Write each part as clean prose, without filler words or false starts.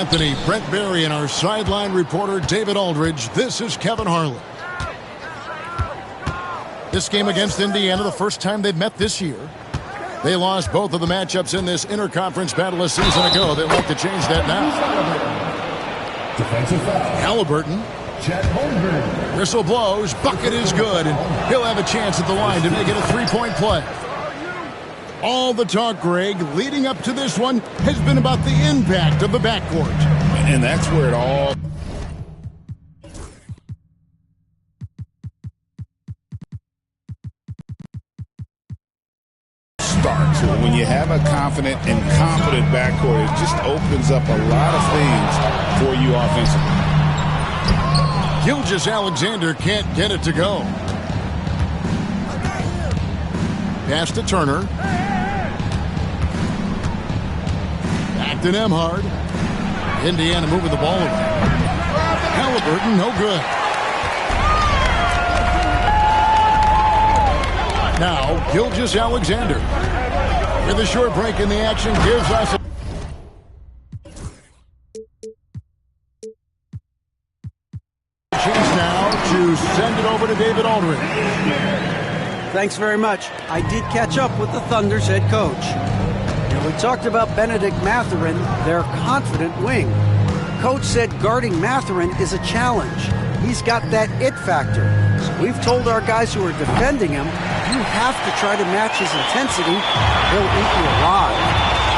Anthony, Brent Barry, and our sideline reporter David Aldridge. This is Kevin Harlan. This game against Indiana, the first time they've met this year. They lost both of the matchups in this interconference battle a season ago. They'd like to change that now. Defensive foul. Halliburton. Chet Holmgren. Whistle blows. Bucket is good. And he'll have a chance at the line to make it a three-point play. All the talk, Greg, leading up to this one has been about the impact of the backcourt. And that's where it all starts. When you have a confident and competent backcourt, it just opens up a lot of things for you offensively. Gilgeous-Alexander can't get it to go. Pass to Turner. Back to Nembhard. Indiana moving the ball around. Halliburton, no good. Now, Gilgeous-Alexander with a short break in the action gives us a chance now to send it over to David Aldridge. Thanks very much. I did catch up with the Thunder's head coach. We talked about Bennedict Mathurin, their confident wing. Coach said guarding Mathurin is a challenge. He's got that it factor. So we've told our guys who are defending him, you have to try to match his intensity. He'll eat you alive.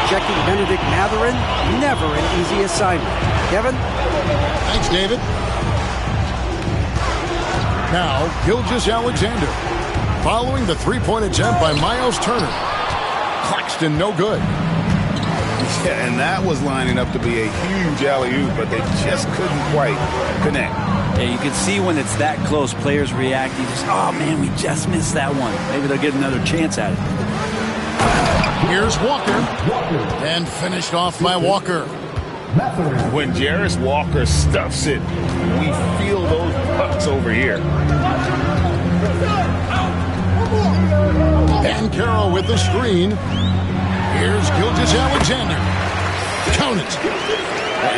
Checking Bennedict Mathurin, never an easy assignment. Kevin? Thanks, David. Now, Gilgeous-Alexander. Following the three-point attempt by Miles Turner. Claxton, no good. Yeah, and that was lining up to be a huge alley-oop, but they just couldn't quite connect. Yeah, you can see when it's that close, players react. You just, oh, man, we just missed that one. Maybe they'll get another chance at it. Here's Walker. And finished off by Walker. When Jarris Walker stuffs it, we feel those pucks over here. Banchero with the screen. Here's Gilgeous-Alexander. Count it.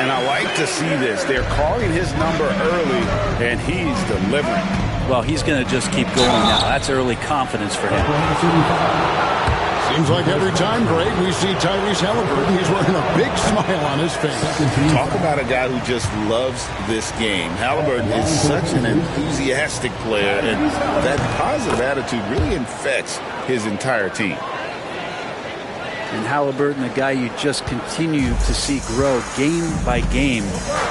And I like to see this. They're calling his number early, and he's delivering. Well, he's going to just keep going now. That's early confidence for him. Seems like every time, Greg, we see Tyrese Halliburton, he's wearing a big smile on his face. Talk about a guy who just loves this game. Halliburton is such an enthusiastic player, and that positive attitude really infects his entire team. And Halliburton, a guy you just continue to see grow game by game,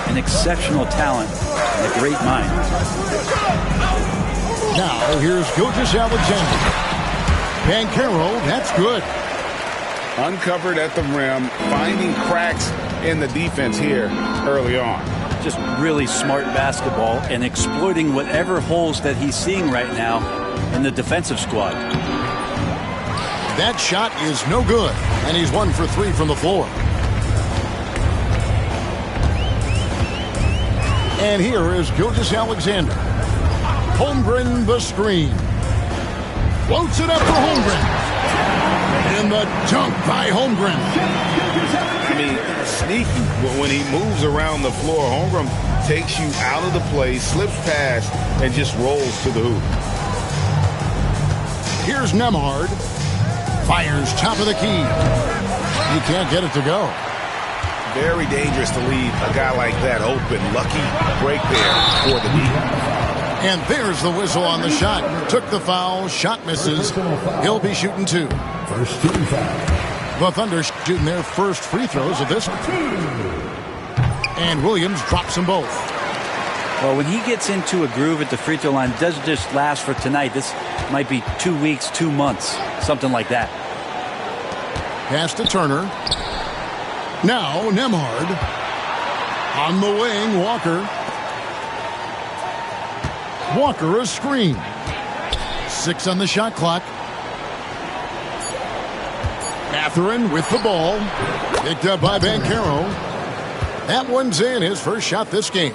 an exceptional talent and a great mind. Now, here's Gilgeous-Alexander. Banchero, that's good. Uncovered at the rim, finding cracks in the defense here early on. Just really smart basketball and exploiting whatever holes that he's seeing right now in the defensive squad. That shot is no good, and he's 1 for 3 from the floor. And here is Gilgeous-Alexander. Holmgren the screen. Floats it up for Holmgren. And the dunk by Holmgren. I mean, sneaky. When he moves around the floor, Holmgren takes you out of the play, slips past, and just rolls to the hoop. Here's Nembhard. Fires top of the key. He can't get it to go. Very dangerous to leave a guy like that open. Lucky break there for the D. And there's the whistle on the shot. Took the foul. Shot misses. He'll be shooting 2. First team foul. The Thunder shooting their first free throws of this one. And Williams drops them both. Well, when he gets into a groove at the free throw line, it doesn't just last for tonight. This might be 2 weeks, 2 months, something like that. Pass to Turner. Now Nembhard. On the wing, Walker. Walker a screen. 6 on the shot clock. Mathurin with the ball. Picked up by Banchero. That one's in, his first shot this game.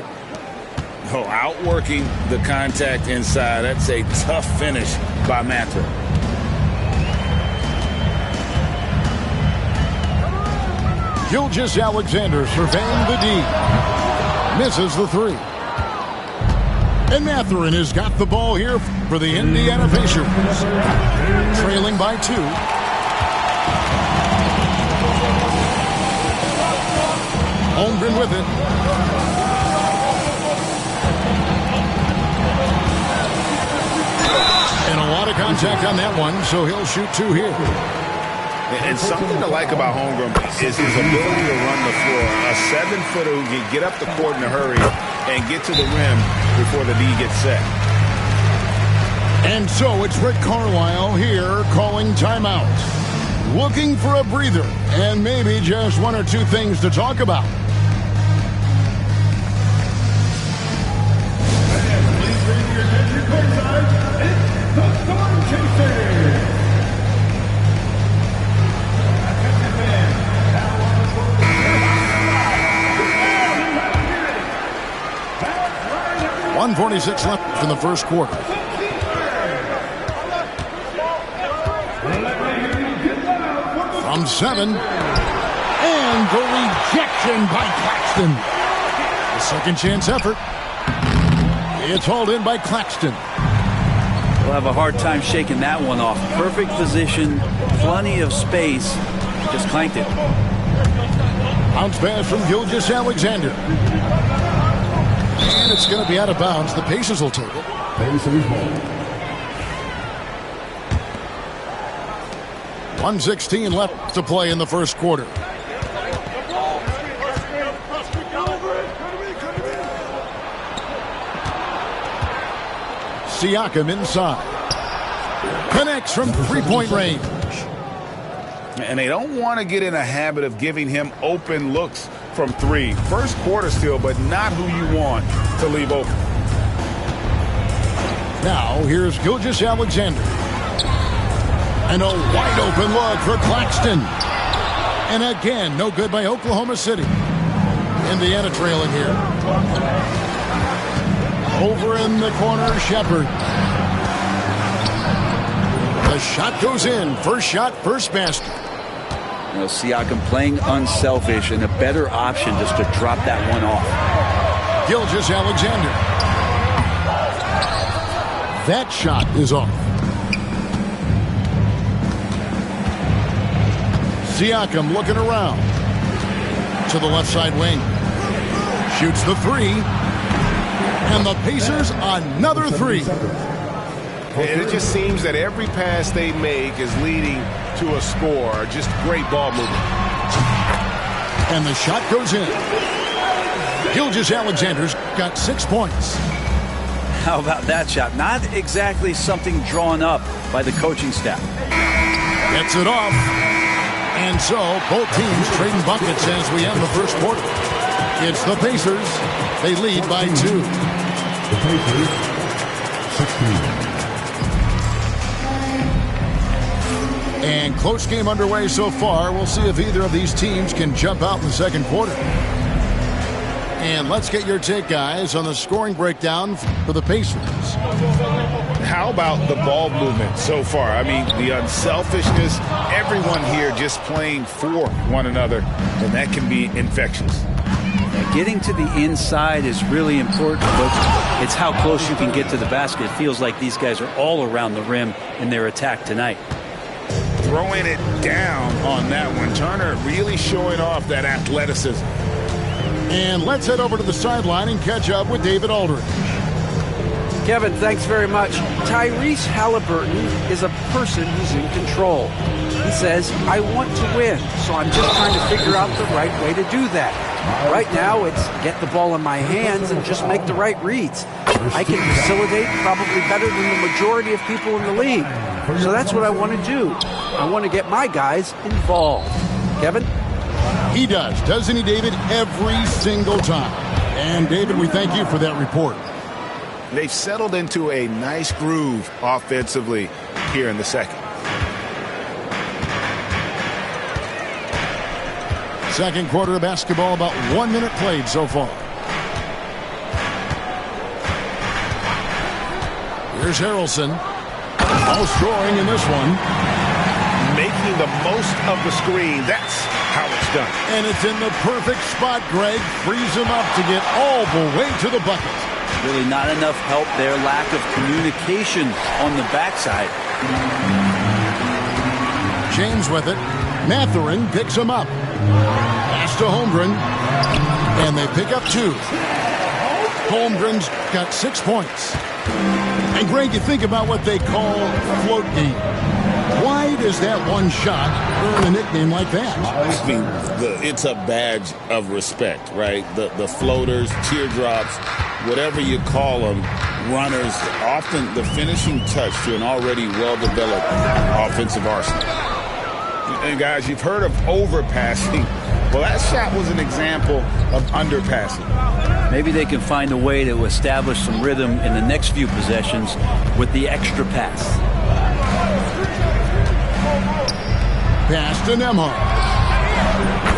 Oh, outworking the contact inside. That's a tough finish by Mathurin. Gilgeous-Alexander surveying the D. Misses the three. And Mathurin has got the ball here for the Indiana Pacers. Trailing by 2. Holmgren with it. And a lot of contact on that one, so he'll shoot 2 here. And something to like about Holmgren is his ability to run the floor. A 7-footer who can get up the court in a hurry and get to the rim before the D gets set. And so it's Rick Carlisle here calling timeout. Looking for a breather and maybe just 1 or 2 things to talk about. Please bring your attention courtside. It's the Storm Chasers. Attention fans, now on the court. 1:46 left in the first quarter. From 7. And the rejection by Claxton. The second chance effort. It's hauled in by Claxton. We'll have a hard time shaking that one off. Perfect position, plenty of space. Just clanked it. Bounce pass from Gilgeous-Alexander. And it's going to be out of bounds. The Pacers will take it. Pacers ball. 1:16 left to play in the first quarter. Siakam inside. Connects from three-point range. And they don't want to get in a habit of giving him open looks from 3. First quarter still, but not who you want to leave open. Now, here's Gilgeous-Alexander. And a wide-open look for Claxton. And again, no good by Oklahoma City. Indiana trailing here. Over in the corner, Shepard. The shot goes in. First shot, first basket. You know, Siakam playing unselfish and a better option just to drop that one off. Gilgeous-Alexander. That shot is off. Siakam looking around. To the left side wing. Shoots the 3. And the Pacers another 3. And it just seems that every pass they make is leading to a score. Just great ball movement. And the shot goes in. Gilgeous-Alexander's got 6 points. How about that shot? Not exactly something drawn up by the coaching staff. Gets it off. And so both teams trading buckets as we end the first quarter. It's the Pacers. They lead by 2. The Pacers, 16. And close game underway so far. We'll see if either of these teams can jump out in the second quarter. And let's get your take, guys, on the scoring breakdown for the Pacers. How about the ball movement so far? I mean, the unselfishness, everyone here just playing for one another, and that can be infectious. Yeah, getting to the inside is really important, but it's how close you can get to the basket. It feels like these guys are all around the rim in their attack tonight. Throwing it down on that one. Turner really showing off that athleticism. And let's head over to the sideline and catch up with David Aldridge. Kevin, thanks very much. Tyrese Halliburton is a person who's in control. He says, I want to win, so I'm just trying to figure out the right way to do that. Right now, it's get the ball in my hands and just make the right reads. I can facilitate probably better than the majority of people in the league. So that's what I want to do. I want to get my guys involved. Kevin? He does, doesn't he, David? Every single time. And, David, we thank you for that report. They've settled into a nice groove offensively here in the second. Second quarter of basketball, about 1 minute played so far. Here's Harrelson. All scoring in this one. Making the most of the screen. That's how it's done. And it's in the perfect spot, Greg. Frees him up to get all the way to the bucket. Really not enough help there. Lack of communication on the backside. James with it. Mathurin picks him up. Pass to Holmgren. And they pick up 2. Holmgren's got 6 points. And Greg, you think about what they call float game. Why does that one shot earn a nickname like that? I mean, it's a badge of respect, right? The floaters, teardrops, whatever you call them, runners, often the finishing touch to an already well-developed offensive arsenal. And guys, you've heard of overpassing. Well, that shot was an example of underpassing. Maybe they can find a way to establish some rhythm in the next few possessions with the extra pass. Pass to Nembhard.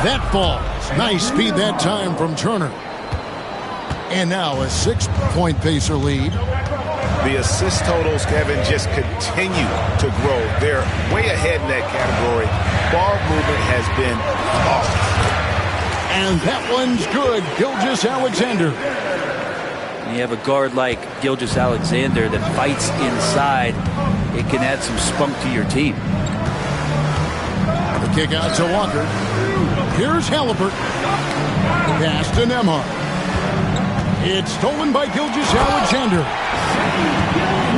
That falls. Nice speed that time from Turner. And now a 6-point Pacer lead. The assist totals, Kevin, just continue to grow. They're way ahead in that category. Ball movement has been awesome. And that one's good. Gilgeous-Alexander. You have a guard like Gilgeous-Alexander that fights inside. It can add some spunk to your team. The kick out to Walker. Here's Halliburton. Pass to Nembhard. It's stolen by Gilgeous-Alexander.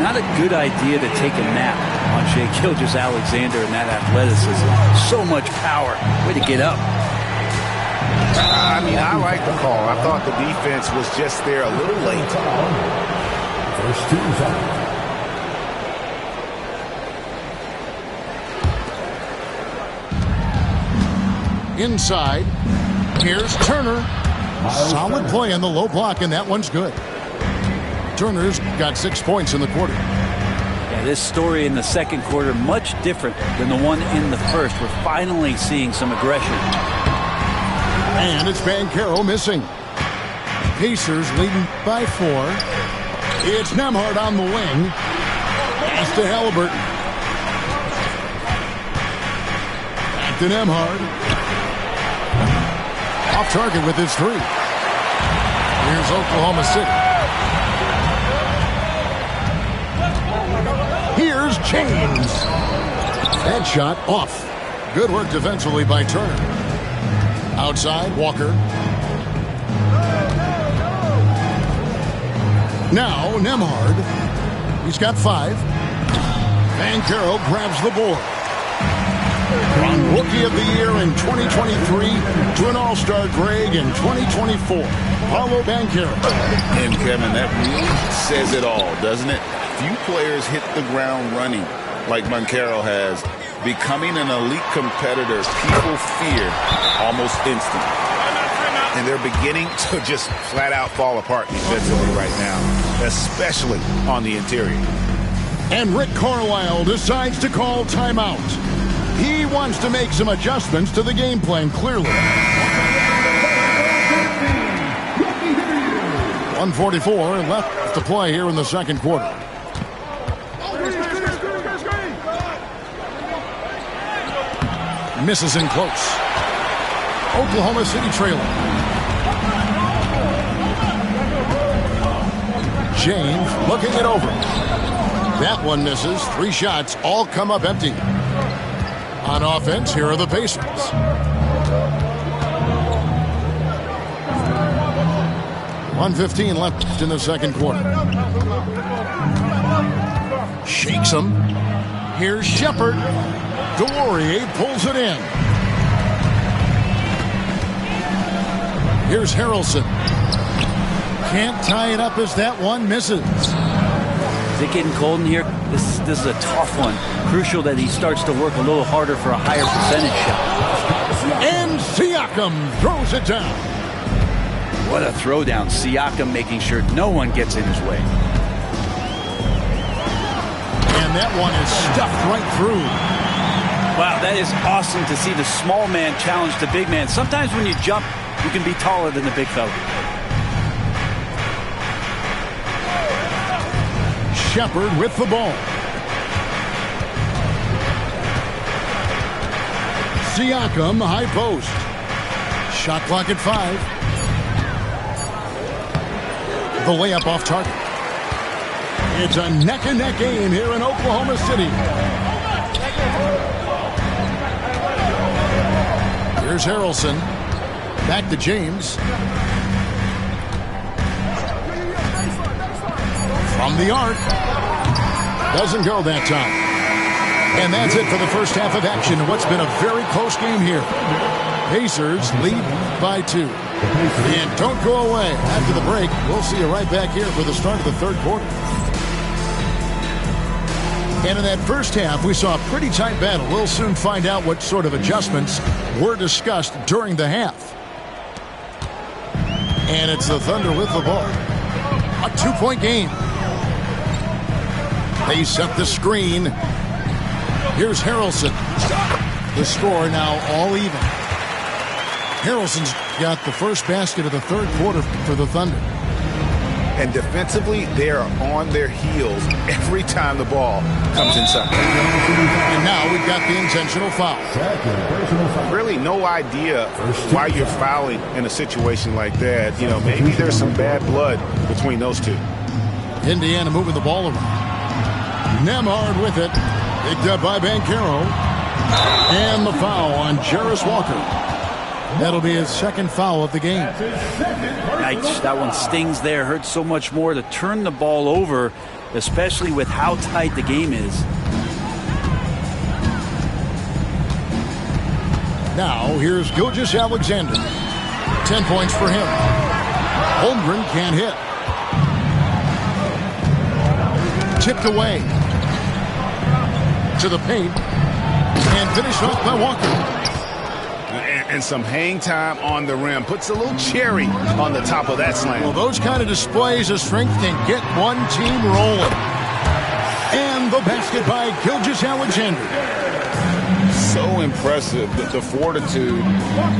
Not a good idea to take a nap on Shai Gilgeous-Alexander and that athleticism. So much power. Way to get up. I mean, I like the call. I thought the defense was just there a little late. First team's out. Inside. Here's Turner. Solid play on the low block, and that one's good. Turner's got 6 points in the quarter. Yeah, this story in the second quarter much different than the one in the first. We're finally seeing some aggression. And it's Banchero missing. Pacers leading by 4. It's Nembhard on the wing. Pass to Halliburton. Back to Nembhard. Off target with his 3. Here's Oklahoma City. Here's James. That shot off. Good work defensively by Turner. Outside, Walker. Now, Nembhard. He's got 5. Banchero grabs the board. From Rookie of the Year in 2023 to an All-Star Greg in 2024. Paolo Banchero. And Kevin, that really says it all, doesn't it? Few players hit the ground running like Banchero has. Becoming an elite competitor, people fear almost instantly. And they're beginning to just flat out fall apart defensively right now, especially on the interior. And Rick Carlisle decides to call timeout. He wants to make some adjustments to the game plan, clearly. 1:44 left to play here in the second quarter. Misses in close. Oklahoma City trailing. James looking it over. That one misses. 3 shots all come up empty. On offense, here are the Pacers. .115 left in the second quarter. Shakes him. Here's Shepard. Delorier pulls it in. Here's Harrelson. Can't tie it up as that one misses. Is it getting cold in here? This is a tough one. Crucial that he starts to work a little harder for a higher percentage shot. And Siakam throws it down. What a throwdown. Siakam making sure no one gets in his way. And that one is stuffed right through. Wow, that is awesome to see the small man challenge the big man. Sometimes when you jump, you can be taller than the big fella. Shepard with the ball. Siakam, high post. Shot clock at 5. The layup off target. It's a neck-and-neck game here in Oklahoma City. Here's Harrelson. Back to James. From the arc. Doesn't go that time. And that's it for the first half of action in what's been a very close game here. Pacers lead by 2. And don't go away. After the break, we'll see you right back here for the start of the third quarter. And in that first half, we saw a pretty tight battle. We'll soon find out what sort of adjustments were discussed during the half. And it's the Thunder with the ball. A 2-point game. They set the screen. Here's Harrelson. The score now all even. Harrelson's got the first basket of the third quarter for the Thunder. And defensively, they are on their heels every time the ball comes inside. And now we've got the intentional foul. Really no idea why you're fouling in a situation like that. You know, maybe there's some bad blood between those two. Indiana moving the ball around. Nembhard with it. Picked up by Banchero. And the foul on Jarace Walker. That'll be his second foul of the game. Yikes, that one stings there. Hurts so much more to turn the ball over, especially with how tight the game is. Now, here's Gilgeous-Alexander. 10 points for him. Holmgren can't hit. Tipped away. To the paint. And finished off by Walker. And some hang time on the rim. Puts a little cherry on the top of that slam. Well, those kind of displays of strength can get one team rolling. And the basket by Gilgeous-Alexander. So impressive, the fortitude,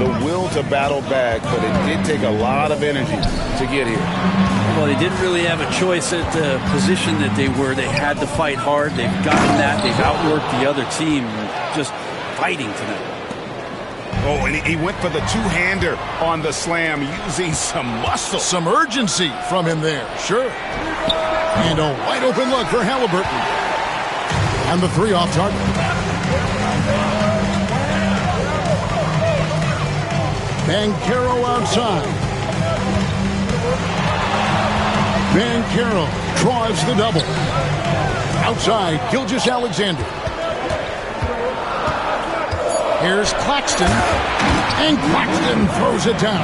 the will to battle back, but it did take a lot of energy to get here. Well, they didn't really have a choice at the position that they were. They had to fight hard. They've gotten that. They've outworked the other team. Just fighting tonight. Oh, and he went for the two-hander on the slam, using some muscle. Some urgency from him there, sure. And a wide-open look for Halliburton. And the 3 off target. Banchero outside. Banchero draws the double. Outside, Gilgeous-Alexander. Here's Claxton, and Claxton throws it down.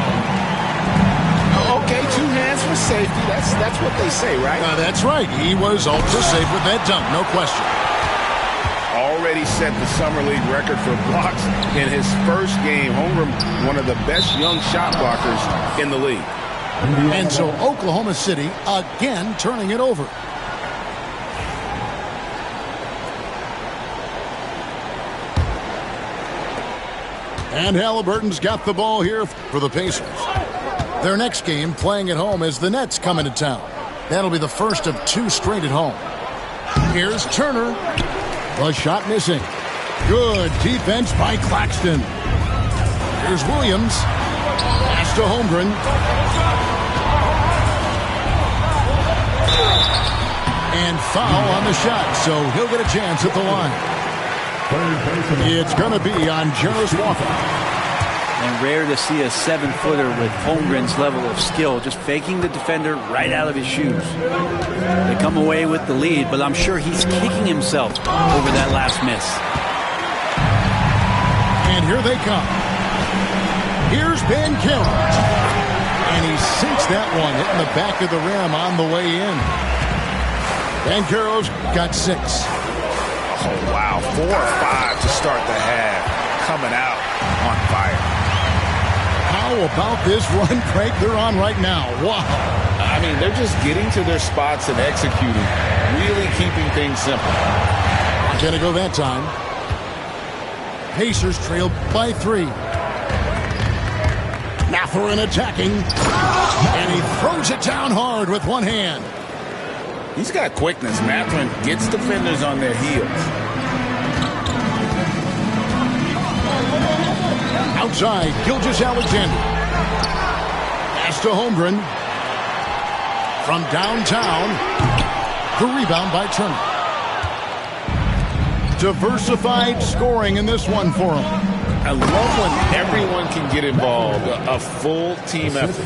Okay, 2 hands for safety. That's what they say, right? That's right. He was ultra safe with that dunk, no question. Already set the Summer League record for blocks in his first game. Holmgren, one of the best young shot blockers in the league. And so Oklahoma City again turning it over. And Halliburton's got the ball here for the Pacers. Their next game, playing at home, is the Nets coming to town. That'll be the first of 2 straight at home. Here's Turner. The shot missing. Good defense by Claxton. Here's Williams. Pass to Holmgren. And foul on the shot, so he'll get a chance at the line. It's going to be on Jarace Walker. And rare to see a 7-footer with Holmgren's level of skill, just faking the defender right out of his shoes. They come away with the lead, but I'm sure he's kicking himself over that last miss. And here they come. Here's Banchero. And he sinks that one, hitting the back of the rim on the way in. Banchero's got 6. Oh, wow. 4 or 5 to start the half. Coming out on fire. How about this run break they're on right now? Wow. I mean, they're just getting to their spots and executing, really keeping things simple. Not going to go that time. Pacers trailed by 3. Mathurin attacking. And he throws it down hard with one hand. He's got quickness. Mathurin gets defenders on their heels. Outside, Gilgeous-Alexander. Pass to Holmgren. From downtown. The rebound by Turner. Diversified scoring in this one for him. I love when everyone can get involved. A full team effort.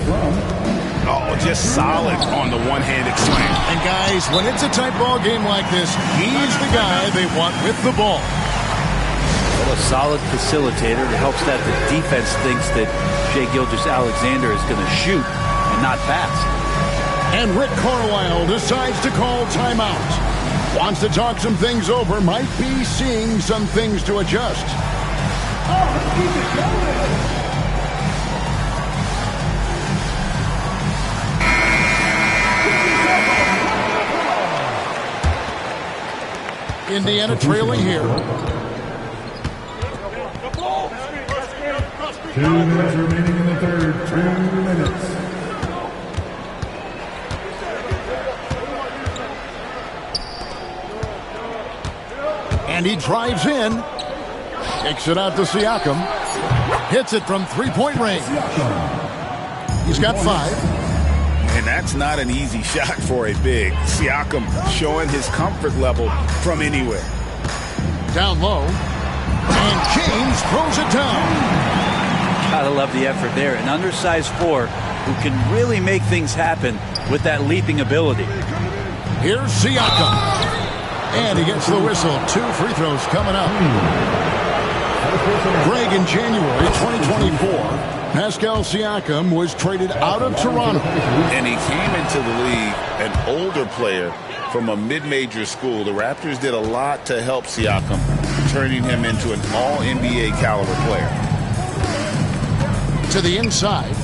Oh, just solid on the one-handed slam. And guys, when it's a tight ball game like this, he's the guy they want with the ball. Well, a solid facilitator. It helps that the defense thinks that Shai Gilgeous-Alexander is going to shoot and not pass. And Rick Carlisle decides to call timeout. Wants to talk some things over, might be seeing some things to adjust. Indiana trailing here. 2 minutes remaining in the third. 2 minutes. And he drives in. Takes it out to Siakam. Hits it from three-point range. He's got 5. And that's not an easy shot for a big. Siakam showing his comfort level from anywhere. Down low. And James throws it down. Gotta love the effort there. An undersized 4 who can really make things happen with that leaping ability. Here's Siakam. And he gets the whistle. 2 free throws coming up. Greg, in January 2024, Pascal Siakam was traded out of Toronto. And he came into the league an older player from a mid-major school. The Raptors did a lot to help Siakam, turning him into an all-NBA caliber player. To the inside.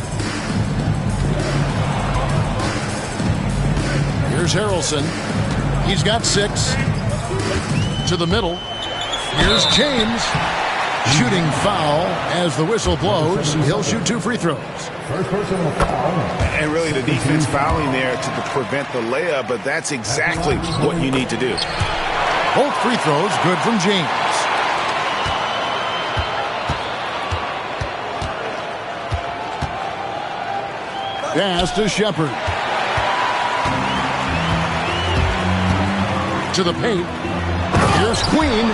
Here's Harrelson. He's got 6. To the middle. Here's James. Shooting foul as the whistle blows. He'll shoot 2 free throws. First personal foul. And really the defense fouling there to prevent the layup, but that's exactly what you need to do. Both free throws good from James. Pass to Shepard. To the paint. Here's Queen.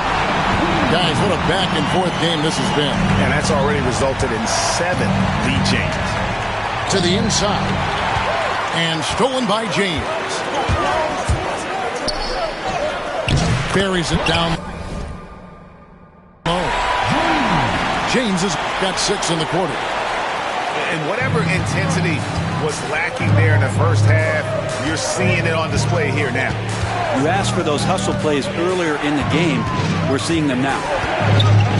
Guys, what a back-and-forth game this has been. And that's already resulted in 7 lead changes. To the inside. And stolen by James. Buries it down low. James has got 6 in the quarter. And whatever intensity was lacking there in the first half, you're seeing it on display here now. You asked for those hustle plays earlier in the game. We're seeing them now.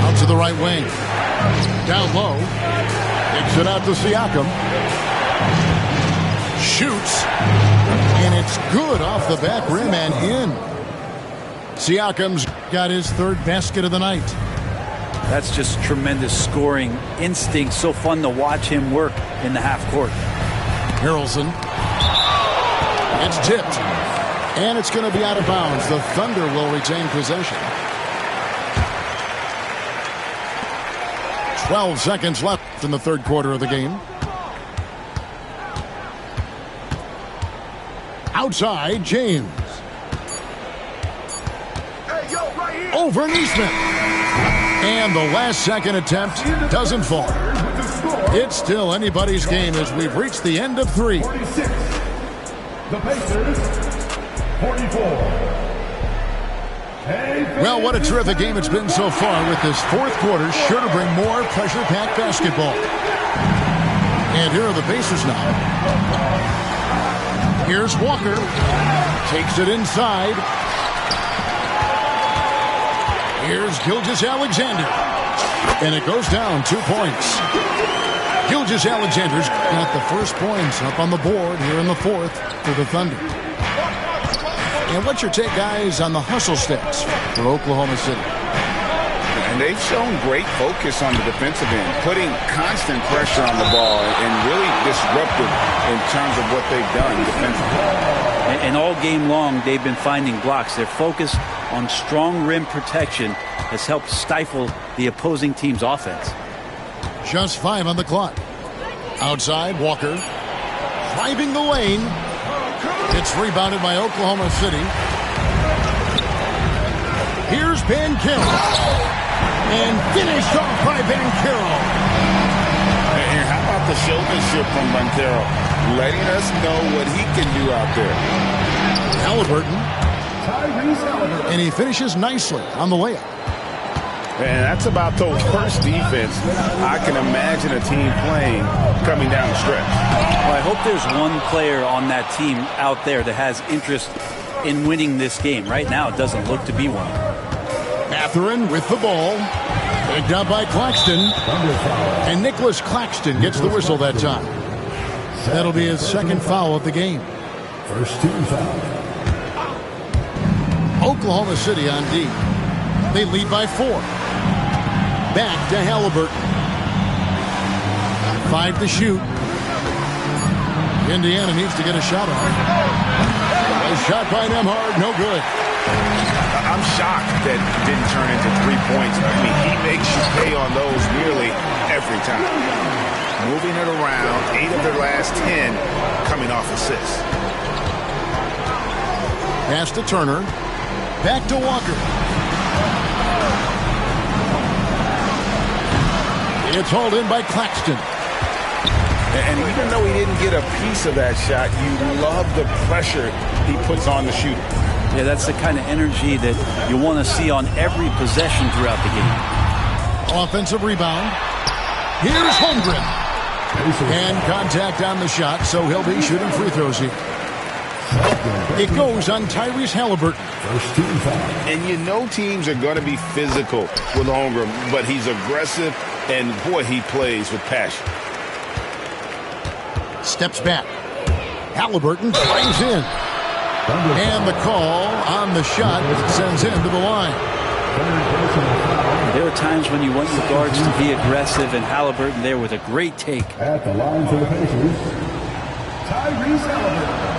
Out to the right wing. Down low. Takes it out to Siakam. Shoots. And it's good off the back rim and in. Siakam's got his 3rd basket of the night. That's just tremendous scoring instinct. So fun to watch him work in the half court. Harrelson. It's tipped. And it's going to be out of bounds. The Thunder will retain possession. 12 seconds left in the 3rd quarter of the game. Outside, James. Over Neesmith. And the last second attempt doesn't fall. It's still anybody's game as we've reached the end of 3. 46. The Pacers, 44. Well, what a terrific game it's been so far, with this 4th quarter sure to bring more pressure-packed basketball. And here are the Pacers now. Here's Walker. Takes it inside. Here's Gilgeous-Alexander. And it goes down 2 points. Gilgeous-Alexander's got the first points up on the board here in the 4th for the Thunder. And what's your take, guys, on the hustle sticks for Oklahoma City? And they've shown great focus on the defensive end, putting constant pressure on the ball and really disruptive in terms of what they've done defensively. And all game long, they've been finding blocks. Their focus on strong rim protection has helped stifle the opposing team's offense. Just 5 on the clock. Outside, Walker. Driving the lane. It's rebounded by Oklahoma City. Here's Banchero. And finished off by Banchero. And how about the showmanship from Banchero? Letting us know what he can do out there. Halliburton. And he finishes nicely on the layup. And that's about the worst defense I can imagine a team playing coming down the stretch. Well, I hope there's one player on that team out there that has interest in winning this game. Right now, it doesn't look to be one. Mathurin with the ball. Picked up by Claxton. And Nicholas Claxton gets the whistle that time. That'll be his second foul of the game. First team foul. Oklahoma City on D. They lead by 4. Back to Halliburton. 5 to shoot. Indiana needs to get a shot off. A shot by Nembhard, no good. I'm shocked that didn't turn into 3 points. I mean, he makes you pay on those nearly every time. Moving it around, 8 of their last 10 coming off assists. Pass to Turner. Back to Walker. It's hauled in by Claxton. And even though he didn't get a piece of that shot, you love the pressure he puts on the shooter. Yeah, that's the kind of energy that you want to see on every possession throughout the game. Offensive rebound. Here's Holmgren. And contact on the shot, so he'll be shooting free throws here. It goes on Tyrese Halliburton. First team foul. And you know teams are going to be physical with Holmgren, but he's aggressive, and boy, he plays with passion. Steps back. Halliburton drives in. And the call on the shot sends him to the line. There are times when you want your guards to be aggressive, and Halliburton there with a great take. At the line for the Pacers, Tyrese Halliburton.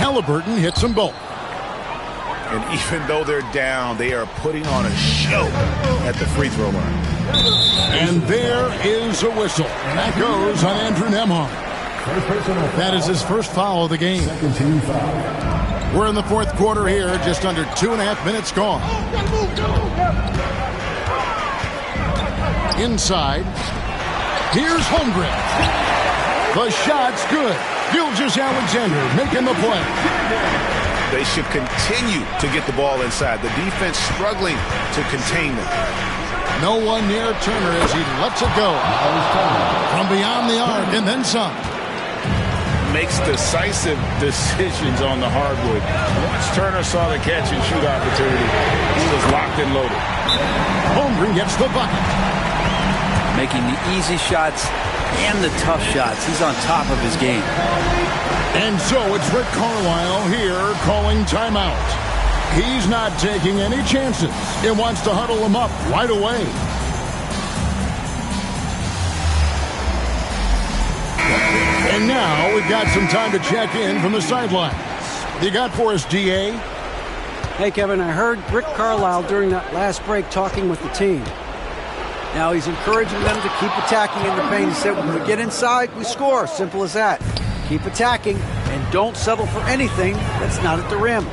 Halliburton hits them both. And even though they're down, they are putting on a show at the free throw line. And there is a whistle. That goes on Andrew Nembhard. That is his first foul of the game. Second team foul. We're in the fourth quarter here, just under 2.5 minutes gone. Inside. Here's Holmgren. The shot's good. Gilgeous-Alexander making the play. They should continue to get the ball inside. The defense struggling to contain them. No one near Turner as he lets it go. From beyond the arc and then some. Makes decisive decisions on the hardwood. Once Turner saw the catch and shoot opportunity, he was locked and loaded. Holmgren gets the bucket. Making the easy shots and the tough shots. He's on top of his game. And so it's Rick Carlisle here calling timeout. He's not taking any chances. He wants to huddle them up right away. And now we've got some time to check in from the sidelines. You got for us, DA? Hey, Kevin, I heard Rick Carlisle during that last break talking with the team. Now he's encouraging them to keep attacking in the paint. He said, when we get inside, we score. Simple as that. Keep attacking and don't settle for anything that's not at the rim.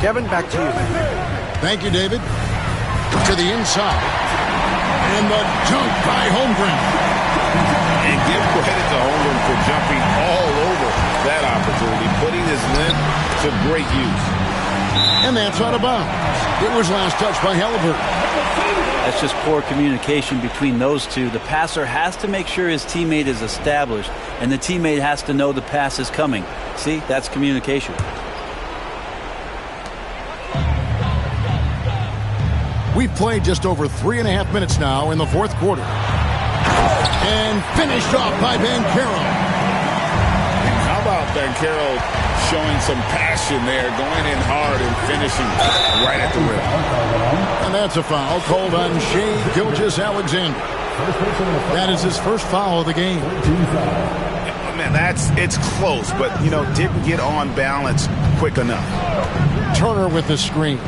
Kevin, back to you. Thank you, David. To the inside. And the dunk by Holmgren. And give credit to Holmgren for jumping all over that opportunity, putting his length to great use. And that's out of bounds. It was last touched by Halliburton. That's just poor communication between those two. The passer has to make sure his teammate is established, and the teammate has to know the pass is coming. See, that's communication. We've played just over 3.5 minutes now in the fourth quarter. And finished off by Banchero. How about Banchero showing some passion there, going in hard and finishing right at the rim. And that's a foul called on Shai Gilgeous-Alexander. That is his first foul of the game. Man, it's close, but, didn't get on balance quick enough. Turner with the screen.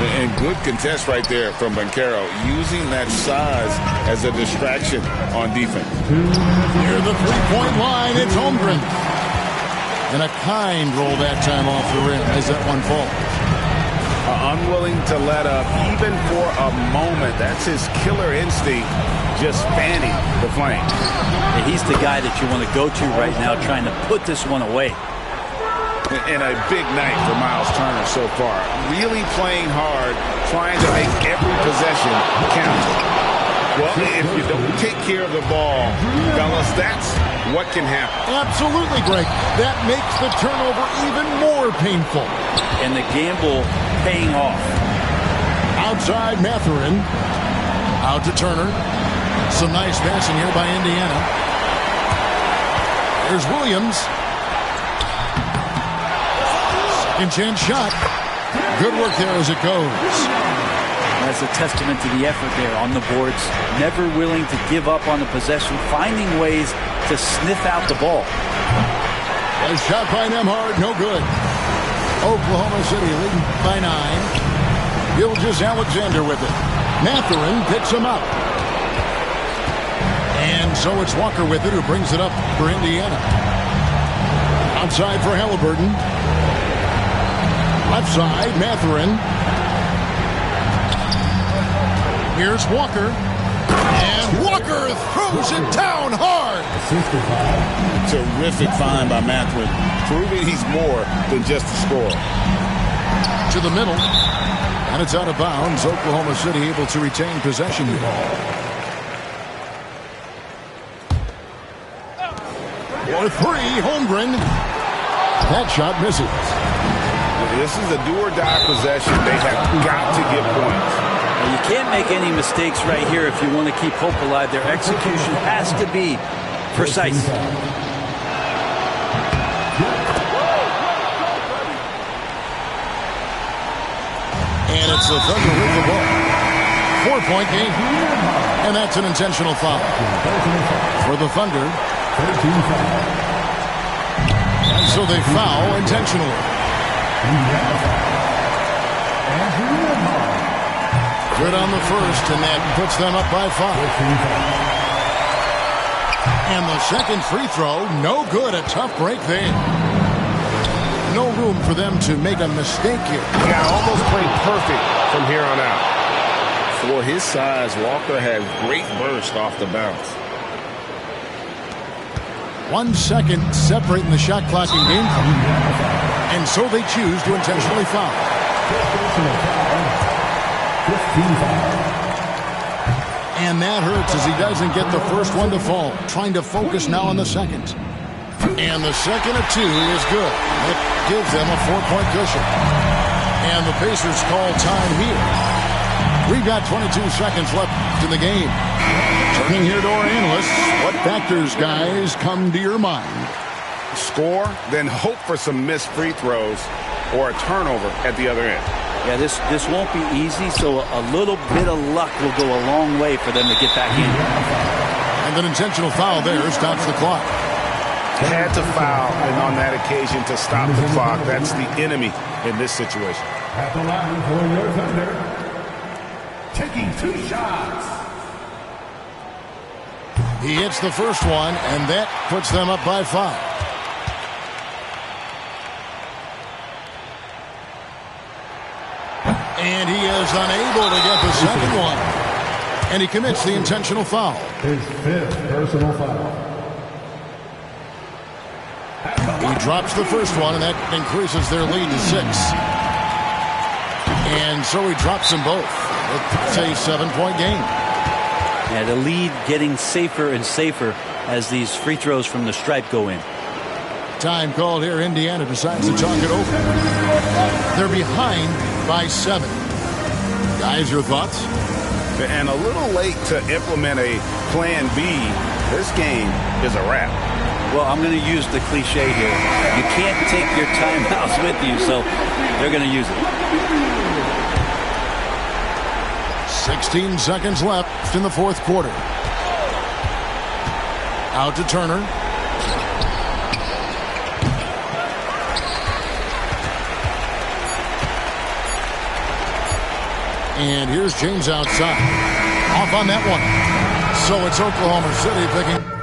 And good contest right there from Banchero, using that size as a distraction on defense. Near the three-point line, it's Holmgren. And a kind roll that time off the rim as that one falls. Unwilling to let up even for a moment. That's his killer instinct, just fanning the flame. And he's the guy that you want to go to right now, trying to put this one away. And a big night for Miles Turner so far. Really playing hard, trying to make every possession count. Well, if you don't take care of the ball, fellas, that's what can happen. Absolutely, Greg. That makes the turnover even more painful. And the gamble paying off. Outside Mathurin. Out to Turner. Some nice passing here by Indiana. There's Williams. Second chance shot. Good work there as it goes. That's a testament to the effort there on the boards. Never willing to give up on the possession, finding ways to sniff out the ball. A shot by Nembhard, no good. Oklahoma City leading by 9. Gilgeous Alexander with it. Mathurin picks him up. And so it's Walker with it who brings it up for Indiana. Outside for Halliburton. Left side, Mathurin. Here's Walker. And Walker throws it down hard. Terrific find by Mathurin, proving he's more than just a scorer. To the middle. And it's out of bounds. Oklahoma City able to retain possession here. For 3, Holmgren. That shot misses. This is a do-or-die possession. They have got to get points. Now, you can't make any mistakes right here if you want to keep hope alive. Their execution has to be precise. And it's the Thunder with the ball. 4-point game. And that's an intentional foul. For the Thunder. And so they foul intentionally. Good on the first, and that puts them up by 5. And the second free throw, no good. A tough break there. No room for them to make a mistake here. Yeah, almost played perfect from here on out. For his size, Walker has great burst off the bounce. 1 second separating the shot clock and game clock. And so they choose to intentionally foul. And that hurts as he doesn't get the first one to fall. Trying to focus now on the second. And the second of 2 is good. That gives them a 4-point cushion. And the Pacers call time here. We've got 22 seconds left in the game. Turning here to our analysts, what factors, guys, come to your mind? Score, then hope for some missed free throws or a turnover at the other end. Yeah, this won't be easy, so a little bit of luck will go a long way for them to get back in. And an intentional foul there stops the clock. Had to foul, and on that occasion to stop the clock. That's the enemy in this situation. At the line for your Thunder, taking 2 shots. He hits the first one, and that puts them up by 5. And he is unable to get the second one. And he commits the intentional foul. His 5th personal foul. He drops the first one, and that increases their lead to 6. And so he drops them both. It's a 7-point game. Yeah, the lead getting safer and safer as these free throws from the stripe go in. Time called here. Indiana decides to talk it over. They're behind by 7. Guys, your thoughts? And a little late to implement a plan B. This game is a wrap. Well, I'm going to use the cliche here. You can't take your timeouts with you, so they're going to use it. 16 seconds left in the 4th quarter. Out to Turner. And here's James outside. Off on that one. So it's Oklahoma City picking